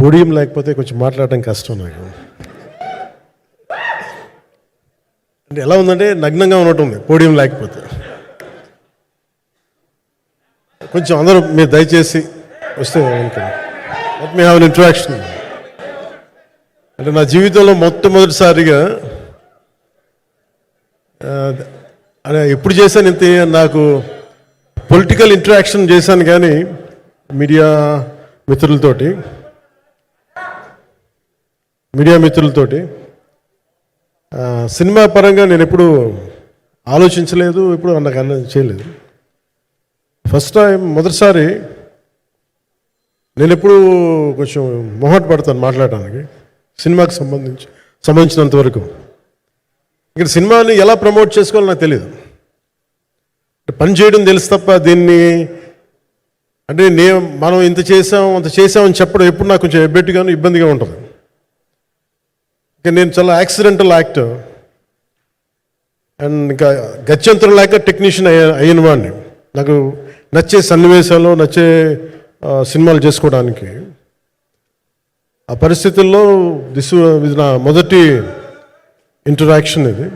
Podium లేకపోతే కొంచెం మాట్లాడడం కష్టం నాకు. అంటే ఎలా ఉందంటే నగ్నంగా ఉన్నట్టుంది పోడియం లేకపోతే. కొంచెం అందరూ మీరు దయచేసి వస్తే let me have an interaction. అంటే నా జీవితంలో మొట్టమొదటిసారిగా అదే ఎప్పుడు చేశాను ఇంత, నాకు పొలిటికల్ ఇంటరాక్షన్ చేశాను కానీ మీడియా మిత్రులతోటి సినిమా పరంగా నేను ఎప్పుడు ఆలోచించలేదు, ఎప్పుడు నాకు చేయలేదు. ఫస్ట్ టైం మొదటిసారి నేను ఎప్పుడు కొంచెం మొహమాట పడతాను మాట్లాడడానికి సినిమాకి సంబంధించినంత వరకు. ఇక్కడ సినిమాని ఎలా ప్రమోట్ చేసుకోవాలో నాకు తెలియదు. పని చేయడం తెలుసు తప్ప దీన్ని అంటే మనం ఇంత చేసామని చెప్పడం ఎప్పుడు నాకు కొంచెం ఎబ్బెట్టుగాను ఇబ్బందిగా ఉంటుంది. ఇంకా నేను చాలా యాక్సిడెంటల్ యాక్టర్ అండ్ ఇంకా గత్యంతరం లేక టెక్నీషియన్ అయిన వాడిని. నాకు నచ్చే సన్నివేశాలు, నచ్చే సినిమాలు చేసుకోవడానికి ఆ పరిస్థితుల్లో ఇది నా మొదటి ఇంటరాక్షన్ ఇది.